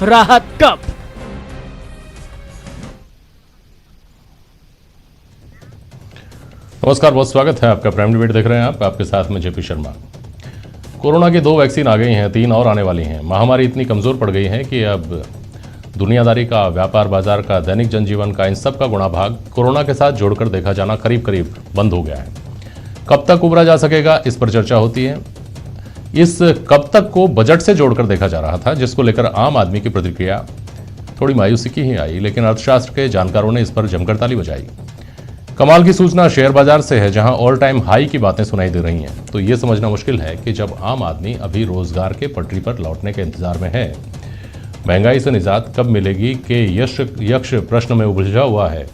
राहत कब? नमस्कार, बहुत स्वागत है आपका। प्राइम डिबेट देख रहे हैं आपके साथ में जेपी शर्मा। कोरोना की 2 वैक्सीन आ गई हैं, 3 और आने वाली हैं। महामारी इतनी कमज़ोर पड़ गई है कि अब दुनियादारी का, व्यापार बाजार का, दैनिक जनजीवन का, इन सब का गुणा भाग कोरोना के साथ जोड़कर देखा जाना करीब करीब बंद हो गया है। कब तक उबरा जा सकेगा, इस पर चर्चा होती है। इस कब तक को बजट से जोड़कर देखा जा रहा था, जिसको लेकर आम आदमी की प्रतिक्रिया थोड़ी मायूसी की ही आई, लेकिन अर्थशास्त्र के जानकारों ने इस पर जमकर ताली बजाई। कमाल की सूचना शेयर बाजार से है, जहां ऑल टाइम हाई की बातें सुनाई दे रही हैं। तो ये समझना मुश्किल है कि जब आम आदमी अभी रोजगार के पटरी पर लौटने के इंतजार में है, महंगाई से निजात कब मिलेगी के यक्ष प्रश्न में उलझा हुआ है,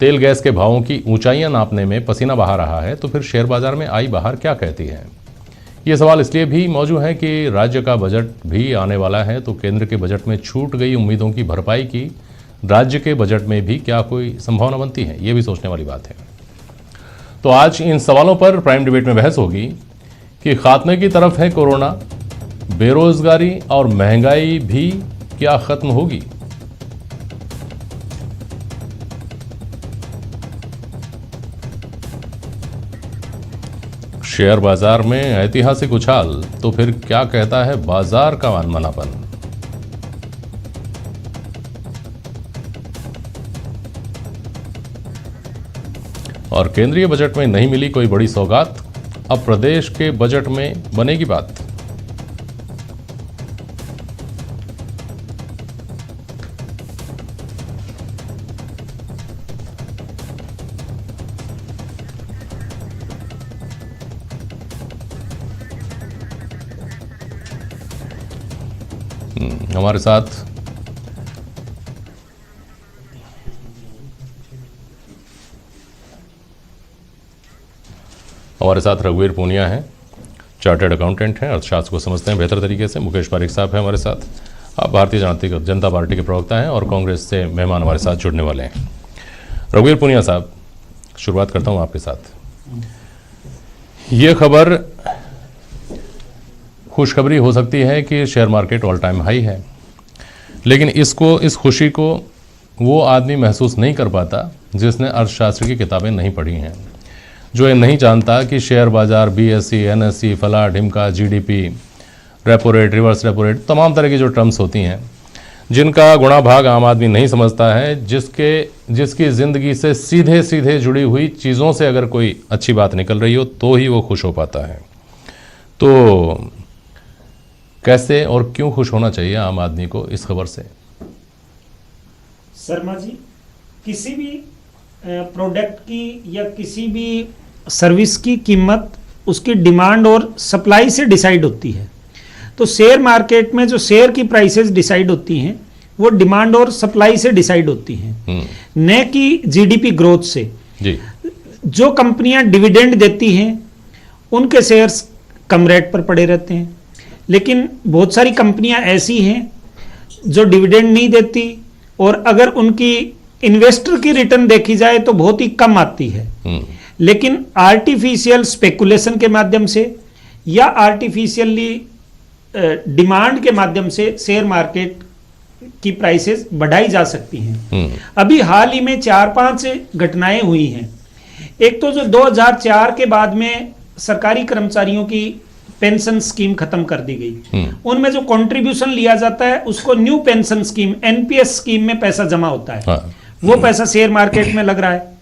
तेल गैस के भावों की ऊंचाइयां नापने में पसीना बहा रहा है, तो फिर शेयर बाजार में आई बहार क्या कहती है? ये सवाल इसलिए भी मौजूद है कि राज्य का बजट भी आने वाला है, तो केंद्र के बजट में छूट गई उम्मीदों की भरपाई की राज्य के बजट में भी क्या कोई संभावना बनती है? ये भी सोचने वाली बात है। तो आज इन सवालों पर प्राइम डिबेट में बहस होगी कि खात्मे की तरफ है कोरोना, बेरोजगारी और महंगाई भी क्या खत्म होगी? शेयर बाजार में ऐतिहासिक उछाल, तो फिर क्या कहता है बाजार का मनमानापन? और केंद्रीय बजट में नहीं मिली कोई बड़ी सौगात, अब प्रदेश के बजट में बनेगी बात। हमारे साथ रघुवीर पूनिया हैं, चार्टर्ड अकाउंटेंट हैं, अर्थशास्त्र को समझते हैं बेहतर तरीके से। मुकेश पारिक साहब हैं हमारे साथ, आप भारतीय जनता पार्टी के प्रवक्ता हैं, और कांग्रेस से मेहमान हमारे साथ जुड़ने वाले हैं। रघुवीर पूनिया साहब, शुरुआत करता हूं आपके साथ। ये खबर खुशखबरी हो सकती है कि share market all time high है, लेकिन इस खुशी को वो आदमी महसूस नहीं कर पाता जिसने अर्थशास्त्र की किताबें नहीं पढ़ी हैं, जो ये नहीं जानता कि शेयर बाजार, बीएसई, एनएसई, फला ढिमका, GDP, repo rate, reverse repo rate, तमाम तरह की जो टर्म्स होती हैं, जिनका गुणा भाग आम आदमी नहीं समझता है, जिसकी ज़िंदगी से सीधे सीधे जुड़ी हुई चीज़ों से अगर कोई अच्छी बात निकल रही हो तो ही वो खुश हो पाता है। तो कैसे और क्यों खुश होना चाहिए आम आदमी को इस खबर से? शर्मा जी, किसी भी प्रोडक्ट की या किसी भी सर्विस की कीमत उसकी डिमांड और सप्लाई से डिसाइड होती है। तो शेयर मार्केट में जो शेयर की प्राइसेस डिसाइड होती हैं वो डिमांड और सप्लाई से डिसाइड होती हैं, न कि जीडीपी ग्रोथ से। जी। जो कंपनियां डिविडेंड देती हैं उनके शेयर्स कम रेट पर पड़े रहते हैं, लेकिन बहुत सारी कंपनियां ऐसी हैं जो डिविडेंड नहीं देती, और अगर उनकी इन्वेस्टर की रिटर्न देखी जाए तो बहुत ही कम आती है। लेकिन आर्टिफिशियल स्पेकुलेशन के माध्यम से या आर्टिफिशियली डिमांड के माध्यम से शेयर मार्केट की प्राइसेस बढ़ाई जा सकती हैं। अभी हाल ही में 4-5 घटनाएं हुई हैं। एक तो जो 2004 के बाद में सरकारी कर्मचारियों की पेंशन स्कीम खत्म कर दी गई, उनमें जो कंट्रीब्यूशन लिया जाता है उसको new pension scheme, NPS scheme में पैसा जमा होता है। वो पैसा शेयर मार्केट में लग रहा है,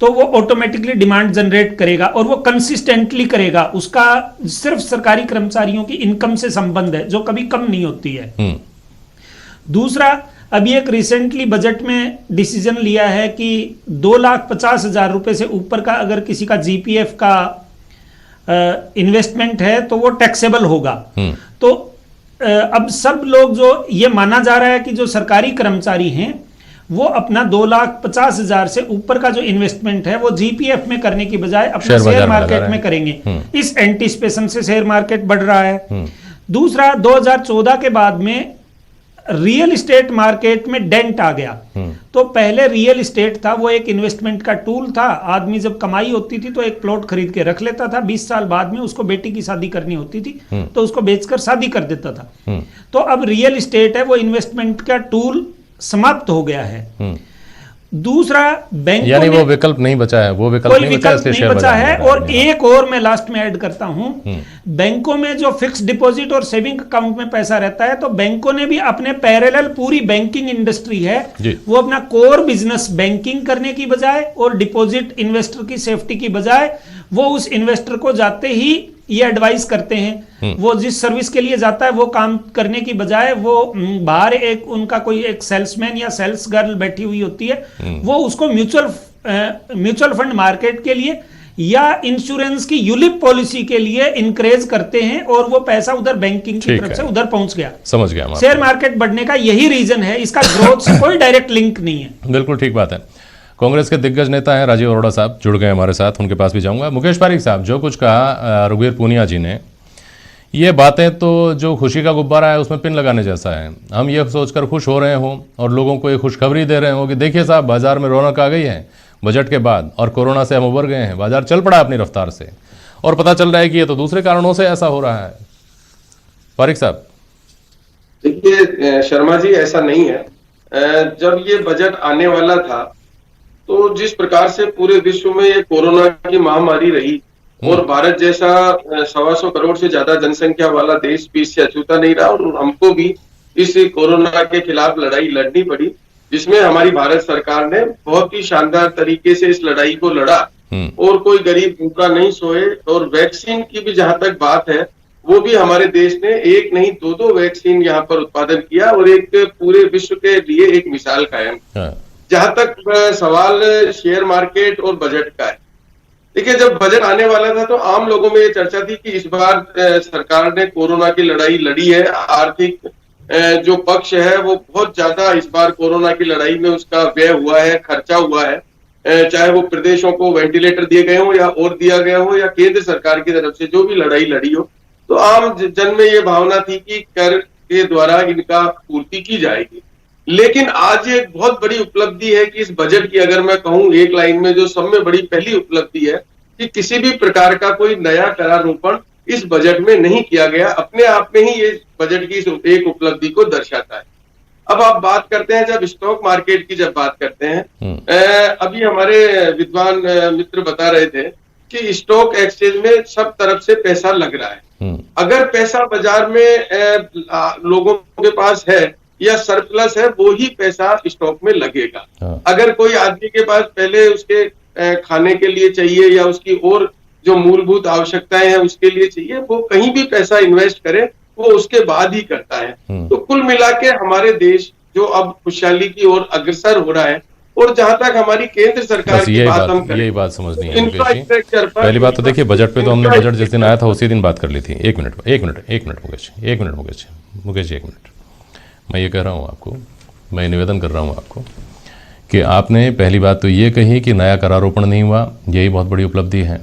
तो वो ऑटोमेटिकली डिमांड जनरेट करेगा और वो कंसिस्टेंटली करेगा। उसका सिर्फ सरकारी कर्मचारियों की इनकम से संबंध है, जो कभी कम नहीं होती है। दूसरा, अभी एक रिसेंटली बजट में डिसीजन लिया है कि 2,50,000 रुपए से ऊपर का अगर किसी का जीपीएफ का इन्वेस्टमेंट है तो वो टैक्सेबल होगा। तो अब सब लोग, जो ये माना जा रहा है कि जो सरकारी कर्मचारी हैं वो अपना 2,50,000 से ऊपर का जो इन्वेस्टमेंट है वो जीपीएफ में करने की बजाय अपने शेयर मार्केट में करेंगे। इस एंटीसिपेशन से शेयर मार्केट बढ़ रहा है। दूसरा, 2014 के बाद में रियल इस्टेट मार्केट में डेंट आ गया। तो पहले रियल इस्टेट था वो एक इन्वेस्टमेंट का टूल था। आदमी जब कमाई होती थी तो एक प्लॉट खरीद के रख लेता था, 20 साल बाद में उसको बेटी की शादी करनी होती थी तो उसको बेचकर शादी कर देता था। तो अब रियल इस्टेट है वो इन्वेस्टमेंट का टूल समाप्त हो गया है। दूसरा, बैंक यानी वो विकल्प नहीं बचा है, वो विकल्प कोई नहीं बचा, विकल्प नहीं बचा है। और एक और मैं लास्ट में ऐड करता हूं, बैंकों में जो फिक्स डिपॉजिट और सेविंग अकाउंट में पैसा रहता है तो बैंकों ने भी अपने पैरेलल पूरी बैंकिंग इंडस्ट्री है वो अपना कोर बिजनेस बैंकिंग करने की बजाय और डिपॉजिट इन्वेस्टर की सेफ्टी की बजाय वो उस इन्वेस्टर को जाते ही ये एडवाइस करते हैं, वो जिस सर्विस के लिए जाता है वो काम करने की बजाय वो बाहर एक उनका कोई एक सेल्समैन या सेल्स गर्ल बैठी हुई होती है, वो उसको म्यूचुअल फंड मार्केट के लिए या इंश्योरेंस की यूलिप पॉलिसी के लिए इंकरेज करते हैं और वो पैसा उधर बैंकिंग की तरफ से उधर पहुंच गया। समझ गया। शेयर मार्केट बढ़ने का यही रीजन है, इसका ग्रोथ से कोई डायरेक्ट लिंक नहीं है। बिल्कुल ठीक बात है। कांग्रेस के दिग्गज नेता हैं राजीव अरोड़ा साहब जुड़ गए हमारे साथ, उनके पास भी जाऊंगा। मुकेश पारीक साहब, जो कुछ कहा रघुवीर पूनिया जी ने, ये बातें तो जो खुशी का गुब्बारा है उसमें पिन लगाने जैसा है। हम ये सोचकर खुश हो रहे हों और लोगों को ये खुशखबरी दे रहे हों कि देखिए साहब बाजार में रौनक आ गई है बजट के बाद और कोरोना से हम उबर गए हैं, बाजार चल पड़ा अपनी रफ्तार से, और पता चल रहा है कि ये तो दूसरे कारणों से ऐसा हो रहा है। पारीक साहब, देखिए शर्मा जी, ऐसा नहीं है। जब ये बजट आने वाला था तो जिस प्रकार से पूरे विश्व में ये कोरोना की महामारी रही और भारत जैसा 125 करोड़ से ज्यादा जनसंख्या वाला देश भी इससे अछूता नहीं रहा और हमको भी इस कोरोना के खिलाफ लड़ाई लड़नी पड़ी, जिसमें हमारी भारत सरकार ने बहुत ही शानदार तरीके से इस लड़ाई को लड़ा और कोई गरीब भूखा नहीं सोए। और वैक्सीन की भी जहां तक बात है वो भी हमारे देश ने एक नहीं दो वैक्सीन यहाँ पर उत्पादन किया और एक पूरे विश्व के लिए एक मिसाल कायम। जहां तक सवाल शेयर मार्केट और बजट का है, देखिए जब बजट आने वाला था तो आम लोगों में ये चर्चा थी कि इस बार सरकार ने कोरोना की लड़ाई लड़ी है, आर्थिक जो पक्ष है वो बहुत ज्यादा इस बार कोरोना की लड़ाई में उसका व्यय हुआ है, खर्चा हुआ है, चाहे वो प्रदेशों को वेंटिलेटर दिए गए हो या और दिया गया हो या केंद्र सरकार की तरफ से जो भी लड़ाई लड़ी हो, तो आम जन में ये भावना थी कि कर के द्वारा इनका पूर्ति की जाएगी। लेकिन आज एक बहुत बड़ी उपलब्धि है कि इस बजट की अगर मैं कहूं एक लाइन में जो सब में बड़ी पहली उपलब्धि है कि किसी भी प्रकार का कोई नया करारोपण इस बजट में नहीं किया गया, अपने आप में ही ये बजट की एक उपलब्धि को दर्शाता है। अब आप बात करते हैं जब स्टॉक मार्केट की जब बात करते हैं, अभी हमारे विद्वान मित्र बता रहे थे कि स्टॉक एक्सचेंज में सब तरफ से पैसा लग रहा है। अगर पैसा बाजार में लोगों के पास है या सरप्लस है वो ही पैसा स्टॉक में लगेगा। अगर कोई आदमी के पास पहले उसके खाने के लिए चाहिए या उसकी और जो मूलभूत आवश्यकताएं हैं उसके लिए चाहिए, वो कहीं भी पैसा इन्वेस्ट करे वो उसके बाद ही करता है। तो कुल मिला के हमारे देश जो अब खुशहाली की ओर अग्रसर हो रहा है और जहां तक हमारी केंद्र सरकार की बात हम करें, यही बात समझनी है इंफ्रास्ट्रक्चर पर। पहली बात तो देखिए बजट पे तो हमने बजट जिस दिन आया था उसी दिन बात कर ली थी। एक मिनट मुकेश जी, एक मिनट। मैं ये कह रहा हूँ आपको, मैं निवेदन कर रहा हूँ आपको कि आपने पहली बात तो ये कही कि नया करारोपण नहीं हुआ, यही बहुत बड़ी उपलब्धि है।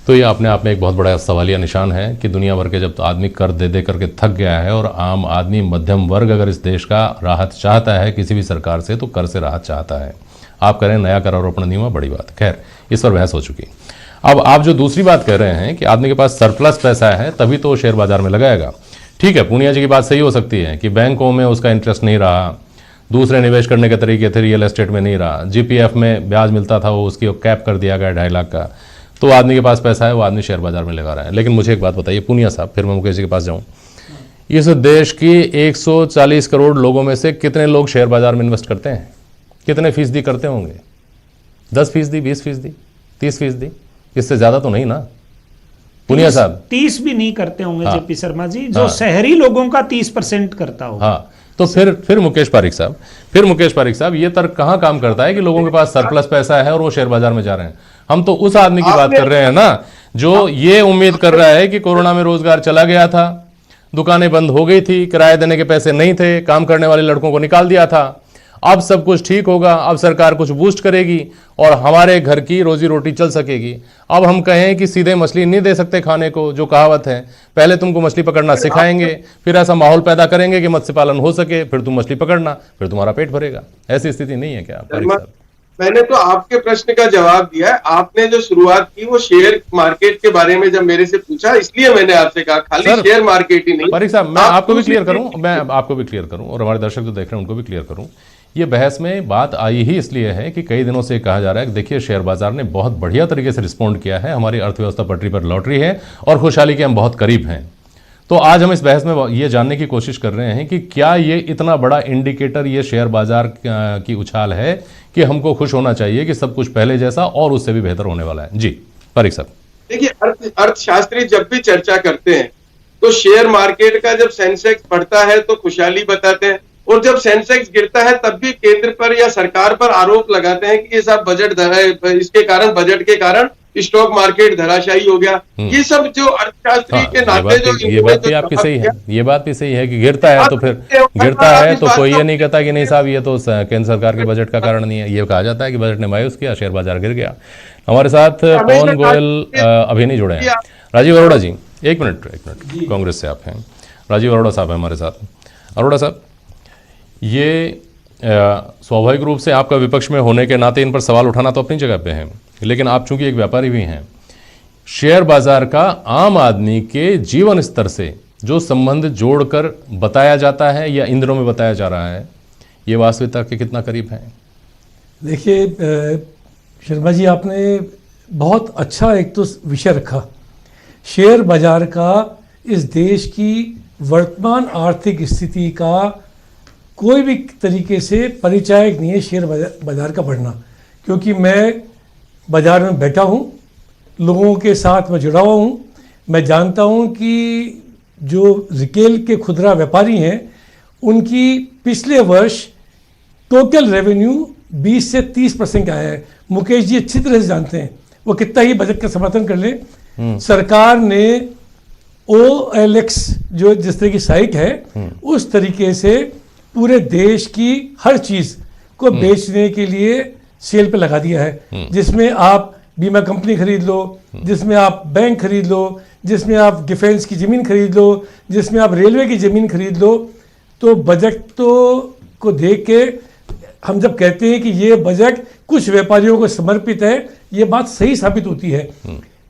तो ये अपने आप में एक बहुत बड़ा सवालिया निशान है कि दुनिया भर के जब तो आदमी कर दे दे करके थक गया है और आम आदमी मध्यम वर्ग अगर इस देश का राहत चाहता है किसी भी सरकार से तो कर से राहत चाहता है। आप कह रहे हैं नया करारोपण नहीं हुआ, बड़ी बात। खैर इस पर बहस हो चुकी। अब आप जो दूसरी बात कह रहे हैं कि आदमी के पास सरप्लस पैसा है तभी तो शेयर बाजार में लगाएगा, ठीक है, पूनिया जी की बात सही हो सकती है कि बैंकों में उसका इंटरेस्ट नहीं रहा, दूसरे निवेश करने के तरीके थे रियल एस्टेट में नहीं रहा, जीपीएफ में ब्याज मिलता था वो उसकी कैप कर दिया गया 2.5 लाख का, तो आदमी के पास पैसा है वो आदमी शेयर बाजार में लगा रहा है। लेकिन मुझे एक बात बताइए पूनिया साहब, फिर मैं मुकेश जी के पास जाऊँ, इस देश की 140 करोड़ लोगों में से कितने लोग शेयर बाजार में इन्वेस्ट करते हैं? कितने फीसदी करते होंगे? 10%, 20%, 30%? इससे ज़्यादा तो नहीं ना पुनिया साहब? 30 भी नहीं करते होंगे। हाँ, जेपी शर्मा जी, जो शहरी लोगों का 30% करता होगा। हाँ, तो फिर मुकेश पारीक साहब ये तर्क कहाँ काम करता है कि लोगों के पास सरप्लस पैसा है और वो शेयर बाजार में जा रहे हैं? हम तो उस आदमी की बात कर रहे हैं ना जो ये उम्मीद कर रहा है कि कोरोना में रोजगार चला गया था, दुकानें बंद हो गई थी, किराए देने के पैसे नहीं थे, काम करने वाले लड़कों को निकाल दिया था, अब सब कुछ ठीक होगा, अब सरकार कुछ बूस्ट करेगी और हमारे घर की रोजी रोटी चल सकेगी। अब हम कहें कि सीधे मछली नहीं दे सकते खाने को, जो कहावत है, पहले तुमको मछली पकड़ना सिखाएंगे, फिर ऐसा माहौल पैदा करेंगे कि मत्स्य पालन हो सके, फिर तुम मछली पकड़ना, फिर तुम्हारा पेट भरेगा। ऐसी स्थिति नहीं है क्या पारिक साहब? मैंने तो आपके प्रश्न का जवाब दिया है। आपने जो शुरुआत की वो शेयर मार्केट के बारे में जब मेरे से पूछा, इसलिए मैंने आपसे कहा खाली शेयर मार्केट ही नहीं। पारिक साहब, मैं आपको भी क्लियर करूं और हमारे दर्शक जो देख रहे हैं उनको भी क्लियर करूं। ये बहस में बात आई ही इसलिए है कि कई दिनों से कहा जा रहा है कि देखिए शेयर बाजार ने बहुत बढ़िया तरीके से रिस्पॉन्ड किया है, हमारी अर्थव्यवस्था पटरी पर लौट रही है और खुशहाली के हम बहुत करीब हैं। तो आज हम इस बहस में ये जानने की कोशिश कर रहे हैं कि क्या ये इतना बड़ा इंडिकेटर ये शेयर बाजार की उछाल है कि हमको खुश होना चाहिए कि सब कुछ पहले जैसा और उससे भी बेहतर होने वाला है। जी पारिक साहब। देखिए, अर्थशास्त्री जब भी चर्चा करते हैं तो शेयर मार्केट का जब सेंसेक्स बढ़ता है तो खुशहाली बताते हैं, और जब सेंसेक्स गिरता है तब भी केंद्र पर या सरकार पर आरोप लगाते हैं कि ये सब इसके कारण, बजट के कारण स्टॉक मार्केट धराशायी हो गया। ये सब जो अर्थशास्त्री के नाते ये बात भी आपकी सही है, ये बात भी सही है कि गिरता है तो फिर गिरता है तो कोई ये नहीं कहता कि नहीं साहब ये तो केंद्र सरकार के बजट का कारण नहीं है। ये कहा जाता है कि बजट ने मायूस किया, शेयर बाजार गिर गया। हमारे साथ पवन गोयल अभी नहीं जुड़े हैं। राजीव अरोड़ा जी, एक मिनट, कांग्रेस से आप हैं, राजीव अरोड़ा साहब हैं हमारे साथ। अरोड़ा साहब, ये स्वाभाविक रूप से आपका विपक्ष में होने के नाते इन पर सवाल उठाना तो अपनी जगह पे है, लेकिन आप चूंकि एक व्यापारी भी हैं, शेयर बाजार का आम आदमी के जीवन स्तर से जो संबंध जोड़कर बताया जाता है या इन दिनों में बताया जा रहा है, ये वास्तविकता के कितना करीब है? देखिए शर्मा जी, आपने बहुत अच्छा एक तो विषय रखा। शेयर बाजार का इस देश की वर्तमान आर्थिक स्थिति का कोई भी तरीके से परिचायक नहीं है शेयर बाजार का बढ़ना, क्योंकि मैं बाजार में बैठा हूँ, लोगों के साथ मैं जुड़ा हुआ हूँ। मैं जानता हूँ कि जो रिटेल के खुदरा व्यापारी हैं उनकी पिछले वर्ष टोटल रेवेन्यू 20 से 30% आया है। मुकेश जी अच्छी तरह से जानते हैं, वो कितना ही बजट का समर्थन कर ले, सरकार ने OLX जो जिस तरह की साइट है उस तरीके से पूरे देश की हर चीज को बेचने के लिए सेल पे लगा दिया है, जिसमें आप बीमा कंपनी खरीद लो, जिसमें आप बैंक खरीद लो, जिसमें आप डिफेंस की ज़मीन खरीद लो, जिसमें आप रेलवे की ज़मीन खरीद लो। तो बजट तो को देख के हम जब कहते हैं कि ये बजट कुछ व्यापारियों को समर्पित है, ये बात सही साबित होती है।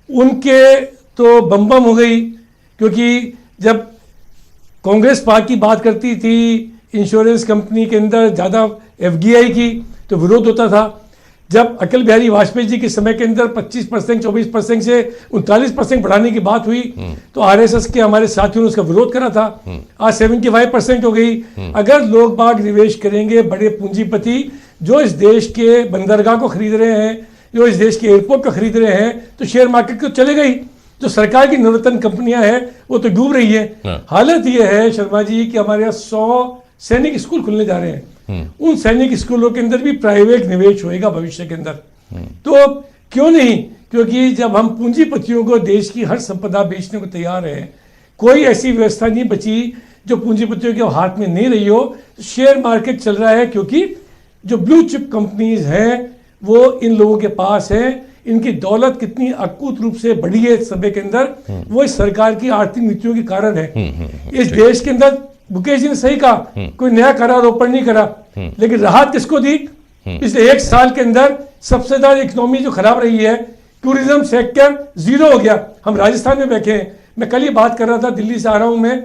उनके तो बम हो गई, क्योंकि जब कांग्रेस पार्टी बात करती थी इंश्योरेंस कंपनी के अंदर ज़्यादा FDI की तो विरोध होता था। जब अटल बिहारी वाजपेयी जी के समय के अंदर 25%, 24% से 39% बढ़ाने की बात हुई तो RSS के हमारे साथियों ने उसका विरोध करा था। आज 75% हो गई। अगर लोग बाग निवेश करेंगे, बड़े पूंजीपति जो इस देश के बंदरगाह को खरीद रहे हैं, जो इस देश के एयरपोर्ट को खरीद रहे हैं, तो शेयर मार्केट तो चलेगा ही। जो सरकार की नवरत्न कंपनियां हैं वो तो डूब रही है। हालत ये है शर्मा जी कि हमारे यहाँ 100 सैनिक स्कूल खुलने जा रहे हैं। उन सैनिक स्कूलों के अंदर भी प्राइवेट निवेश होएगा भविष्य के अंदर। तो क्यों नहीं, क्योंकि जब हम पूंजीपतियों को देश की हर संपदा बेचने को तैयार है, कोई ऐसी व्यवस्था नहीं बची जो पूंजीपतियों के हाथ में नहीं रही हो। शेयर मार्केट चल रहा है क्योंकि जो ब्लू चिप कंपनीज हैं वो इन लोगों के पास है। इनकी दौलत कितनी अकूत रूप से बढ़ी है समय के अंदर, वो इस सरकार की आर्थिक नीतियों के कारण है। इस देश के अंदर मुकेश जी ने सही कहा, कोई नया करारोपण नहीं करा, लेकिन राहत किसको दी? पिछले 1 साल के अंदर सबसे ज्यादा इकोनॉमी जो खराब रही है, टूरिज्म सेक्टर 0 हो गया। हम राजस्थान में बैठे हैं, मैं कल ही बात कर रहा था, दिल्ली से आ रहा हूं मैं,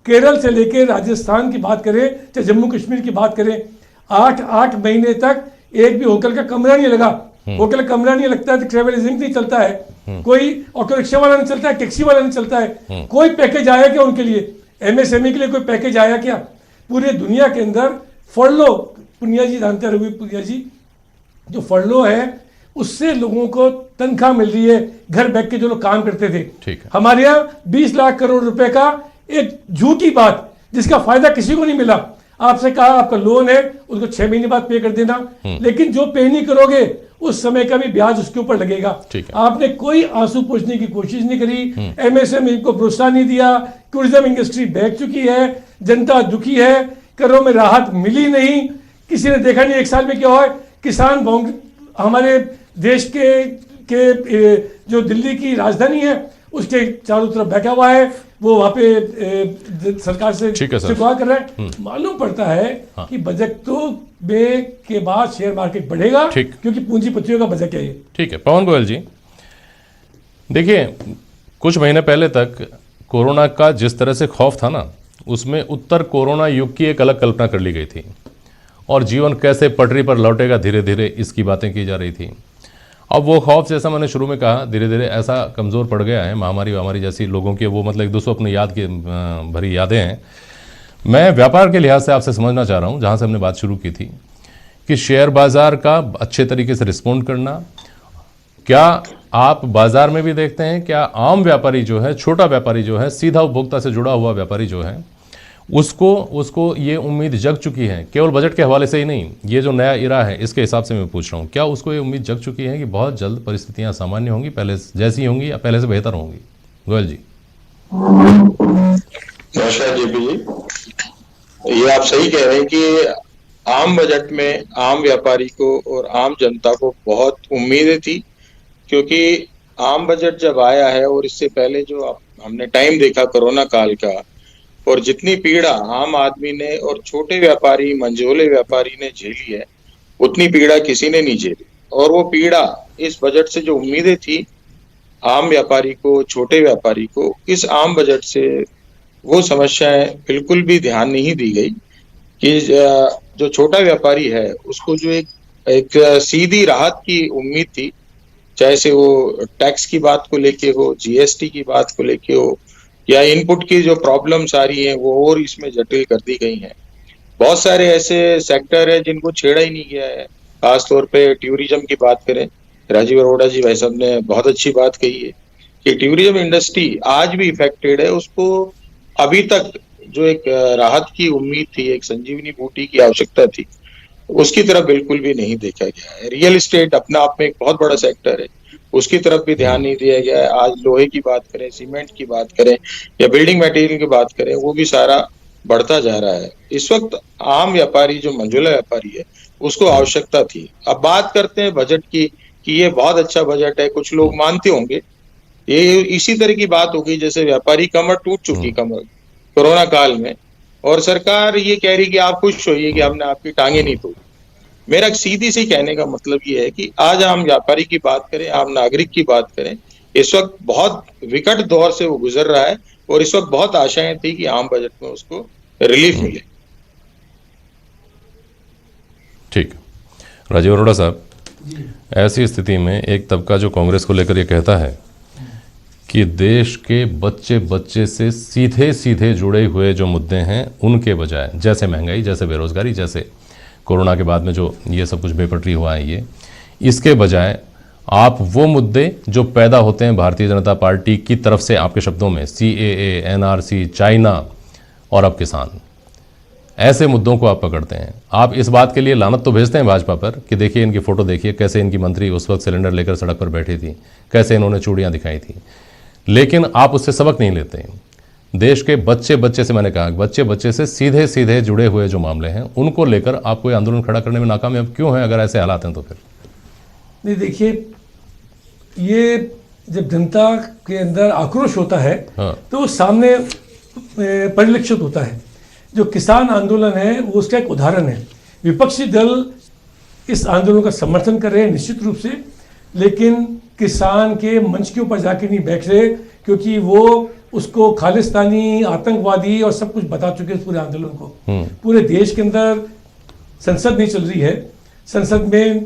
केरल से लेकर राजस्थान की बात करें चाहे जम्मू कश्मीर की बात करें, 8 महीने तक एक भी होटल का कमरा नहीं लगा। होटल का कमरा नहीं लगता है तो ट्रेवल एजेंट नहीं चलता है, कोई ऑटो रिक्शा वाला नहीं चलता है, टैक्सी वाला नहीं चलता है। कोई पैकेज आया क्या उनके लिए? MSME के लिए कोई पैकेज आया क्या? पूरे दुनिया के अंदर फर्लो, पुनिया जी जानते हैं, रघुवीर पुनिया जी, जो फर्लो है उससे लोगों को तनख्वाह मिल रही है घर बैठ के जो लोग काम करते थे। हमारे यहाँ 20 लाख करोड़ रुपए का एक झूठी बात जिसका फायदा किसी को नहीं मिला। आपसे कहा आपका लोन है उसको 6 महीने बाद पे कर देना, लेकिन जो पे नहीं करोगे उस समय का भी ब्याज उसके ऊपर लगेगा। आपने कोई आंसू पोंछने की कोशिश नहीं करी, MSME को भरोसा नहीं दिया, टूरिज्म इंडस्ट्री बैठ चुकी है, जनता दुखी है, करों में राहत मिली नहीं, किसी ने देखा नहीं 1 साल में क्या हुआ है। किसान हमारे देश के जो दिल्ली की राजधानी है उसके चारों तरफ बैठा हुआ है, वो वहाँ पे सरकार से शिकवा कर रहा है। मालूम पड़ता है कि बजट तो के बाद शेयर मार्केट बढ़ेगा, क्योंकि पूंजीपतियों का बजट है ये। ठीक है पवन गोयल जी, देखिए कुछ महीने पहले तक कोरोना का जिस तरह से खौफ था ना, उसमें उत्तर कोरोना युग की एक अलग कल्पना कर ली गई थी और जीवन कैसे पटरी पर लौटेगा धीरे धीरे इसकी बातें की जा रही थी। अब वो खौफ, जैसा मैंने शुरू में कहा, धीरे धीरे ऐसा कमज़ोर पड़ गया है। महामारी जैसी लोगों के वो मतलब एक दूसरों अपनी याद की भरी यादें हैं। मैं व्यापार के लिहाज से आपसे समझना चाह रहा हूँ, जहाँ से हमने बात शुरू की थी, कि शेयर बाज़ार का अच्छे तरीके से रिस्पॉन्ड करना, क्या आप बाज़ार में भी देखते हैं, क्या आम व्यापारी जो है, छोटा व्यापारी जो है, सीधा उपभोक्ता से जुड़ा हुआ व्यापारी जो है, उसको ये उम्मीद जग चुकी है, केवल बजट के हवाले से ही नहीं, ये जो नया इरा है इसके हिसाब से मैं पूछ रहा हूँ, क्या उसको ये उम्मीद जग चुकी है कि बहुत जल्द परिस्थितियाँ सामान्य होंगी, पहले जैसी होंगी या पहले से बेहतर होंगी? गोयल जी। नमस्कार जेपी जी, ये आप सही कह रहे हैं कि आम बजट में आम व्यापारी को और आम जनता को बहुत उम्मीदें थी, क्योंकि आम बजट जब आया है और इससे पहले जो हमने टाइम देखा कोरोना काल का, और जितनी पीड़ा आम आदमी ने और छोटे व्यापारी, मंझोले व्यापारी ने झेली है, उतनी पीड़ा किसी ने नहीं झेली। और वो पीड़ा, इस बजट से जो उम्मीदें थी आम व्यापारी को, छोटे व्यापारी को, इस आम बजट से वो समस्याएं बिल्कुल भी ध्यान नहीं दी गई कि जो छोटा व्यापारी है उसको जो एक सीधी राहत की उम्मीद थी, चाहे से वो टैक्स की बात को लेके हो, जीएसटी की बात को लेके हो, या इनपुट की जो प्रॉब्लम्स आ रही हैं वो और इसमें जटिल कर दी गई हैं। बहुत सारे ऐसे सेक्टर है जिनको छेड़ा ही नहीं गया है। खासतौर पे टूरिज्म की बात करें, राजीव अरोड़ा जी भाई साहब ने बहुत अच्छी बात कही है कि टूरिज्म इंडस्ट्री आज भी इफेक्टेड है। उसको अभी तक जो एक राहत की उम्मीद थी, एक संजीवनी बूटी की आवश्यकता थी, उसकी तरफ बिल्कुल भी नहीं देखा गया है। रियल एस्टेट अपने आप में एक बहुत बड़ा सेक्टर है, उसकी तरफ भी ध्यान नहीं दिया गया है। आज लोहे की बात करें, सीमेंट की बात करें या बिल्डिंग मटेरियल की बात करें, वो भी सारा बढ़ता जा रहा है। इस वक्त आम व्यापारी, जो मंझोला व्यापारी है, उसको आवश्यकता थी। अब बात करते हैं बजट की कि ये बहुत अच्छा बजट है, कुछ लोग मानते होंगे। ये इसी तरह की बात होगी जैसे व्यापारी कमर टूट चुकी कमर कोरोना काल में, और सरकार ये कह रही कि आप खुश होइए कि हमने आपकी टांगे नहीं तोड़ी। मेरा सीधी सी कहने का मतलब ये है कि आज आम व्यापारी की बात करें, आम नागरिक की बात करें, इस वक्त बहुत विकट दौर से वो गुजर रहा है और इस वक्त बहुत आशाएं थी कि आम बजट में उसको रिलीफ मिले। ठीक, राजीव अरोड़ा साहब, ऐसी स्थिति में एक तबका जो कांग्रेस को लेकर ये कहता है कि देश के बच्चे बच्चे से सीधे सीधे जुड़े हुए जो मुद्दे हैं उनके बजाय, जैसे महंगाई, जैसे बेरोजगारी, जैसे कोरोना के बाद में जो ये सब कुछ बेपटरी हुआ है, ये इसके बजाय आप वो मुद्दे जो पैदा होते हैं भारतीय जनता पार्टी की तरफ से, आपके शब्दों में CAA, NRC, चाइना और अब किसान, ऐसे मुद्दों को आप पकड़ते हैं। आप इस बात के लिए लानत तो भेजते हैं भाजपा पर कि देखिए इनकी फ़ोटो देखिए, कैसे इनकी मंत्री उस वक्त सिलेंडर लेकर सड़क पर बैठी थी, कैसे इन्होंने चूड़ियाँ दिखाई थी, लेकिन आप उससे सबक नहीं लेते हैं। देश के बच्चे बच्चे से, मैंने कहा बच्चे बच्चे से सीधे सीधे जुड़े हुए जो मामले हैं उनको लेकर आप कोई आंदोलन खड़ा करने में नाकामयाब क्यों हैं? अगर ऐसे हालात हैं तो फिर नहीं, देखिए, ये जब जनता के अंदर आक्रोश होता है तो वो सामने परिलक्षित होता है। जो किसान आंदोलन है वो उसका एक उदाहरण है। विपक्षी दल इस आंदोलन का समर्थन कर रहे हैं निश्चित रूप से, लेकिन किसान के मंच के ऊपर जाके नहीं बैठ रहे, क्योंकि वो उसको खालिस्तानी, आतंकवादी और सब कुछ बता चुके हैं पूरे आंदोलन को। पूरे देश के अंदर संसद नहीं चल रही है, संसद में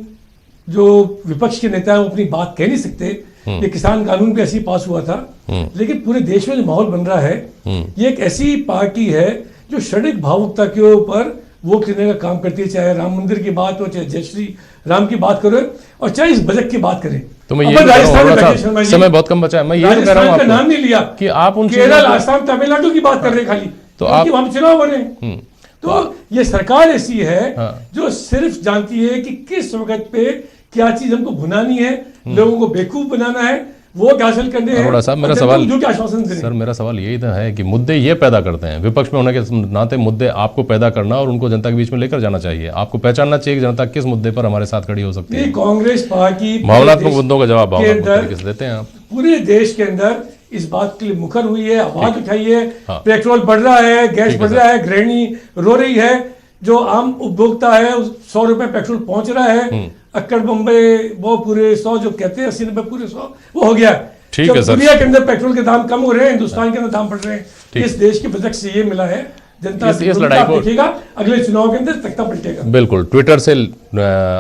जो विपक्ष के नेता हैं वो अपनी बात कह नहीं सकते। ये किसान कानून भी ऐसे ही पास हुआ था, लेकिन पूरे देश में जो माहौल बन रहा है, ये एक ऐसी पार्टी है जो षड्रिक भावुकता के ऊपर वोट लेने का काम करती है। चाहे राम मंदिर की बात हो, चाहे जय श्री राम की बात करो, और चाहे इस बजट की बात करें। तो मैं ये राजस्थान, समय बहुत कम बचा है, मैं ये कह रहा हूं आपको नाम नहीं लिया कि आप उन केरल, आसाम, तमिलनाडु की बात कर रहे हैं खाली, तो आप वहां चुनाव हो रहे हैं। तो ये सरकार ऐसी है जो सिर्फ जानती है कि किस वक्त पे क्या चीज हमको भुनानी है, लोगों को बेवकूफ बनाना है, वोट हासिल करने हैं। अरोड़ा साहब, मेरा जनता सवाल को जो कि आश्वासन देने। सर, मेरा सवाल यही तो है कि मुद्दे ये पैदा करते हैं, विपक्ष में होने के नाते मुद्दे आपको पैदा करना और उनको जनता के बीच में लेकर जाना चाहिए। आपको पहचानना चाहिए कि जनता किस मुद्दे पर हमारे साथ खड़ी हो सकती है। कांग्रेस पार्टी भावनात्मक मुद्दों का जवाब भावनात्मक तरीके से देते हैं आप। पूरे देश के अंदर इस बात के लिए मुखर हुई है, आवाज उठाई है। हाँ। पेट्रोल बढ़ रहा है, गैस बढ़ रहा है, गृहिणी रो रही है, जो आम उपभोक्ता है 100 रुपए पेट्रोल पहुंच रहा है। अक्कड़ बम्बई वो पूरे 100 जो कहते हैं 80 90 पूरे 100 वो हो गया। ठीक है सर। दुनिया के अंदर पेट्रोल के दाम कम हो रहे हैं, हिंदुस्तान के अंदर दाम बढ़ रहे हैं। इस देश के बजट से ये मिला है। जनता इस लड़ाई को देखेगा, अगले चुनाव के अंदर तख्ता पलटेगा। बिल्कुल, ट्विटर से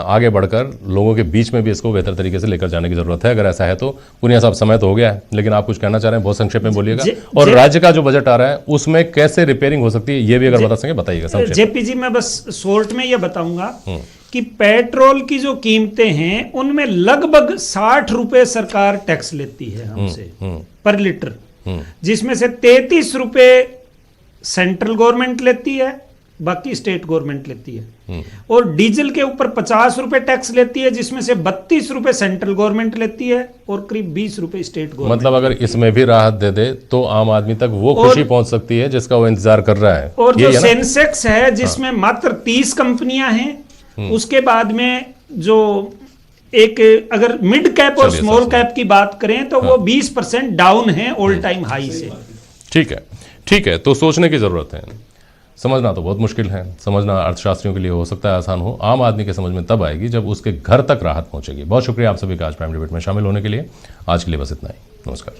आगे बढ़कर लोगों के बीच में भी इसको बेहतर तरीके से लेकर जाने की जरूरत है। अगर ऐसा है तो पुनिया साहब, समय तो हो गया है, लेकिन आप कुछ कहना चाह रहे हैं, बहुत संक्षेप में बोलिएगा। और राज्य का जो बजट आ रहा है उसमें कैसे रिपेयरिंग हो सकती है, ये भी अगर बता सकें बताइएगा संक्षेप। जेपी जी, मैं बस शॉर्ट में ये बताऊंगा कि पेट्रोल की जो कीमतें हैं उनमें लगभग 60 रुपए सरकार टैक्स लेती है हमसे पर लीटर, जिसमें से 33 रुपए सेंट्रल गवर्नमेंट लेती है, बाकी स्टेट गवर्नमेंट लेती है। और डीजल के ऊपर 50 रुपए टैक्स लेती है, जिसमें से 32 रुपए सेंट्रल गवर्नमेंट लेती है और करीब 20 रुपए स्टेट गवर्नमेंट। मतलब अगर इसमें भी राहत दे दे तो आम आदमी तक वो खुशी पहुंच सकती है जिसका वो इंतजार कर रहा है। और जो सेंसेक्स है जिसमें मात्र 30 कंपनियां हैं, उसके बाद में जो एक अगर मिड कैप और स्मॉल कैप की बात करें तो वो 20% डाउन है ऑल टाइम हाई से। ठीक है, ठीक है, तो सोचने की जरूरत है। समझना तो बहुत मुश्किल है, समझना अर्थशास्त्रियों के लिए हो सकता है आसान हो, आम आदमी के समझ में तब आएगी जब उसके घर तक राहत पहुंचेगी। बहुत शुक्रिया आप सभी का आज प्राइम डिबेट में शामिल होने के लिए। आज के लिए बस इतना ही, नमस्कार।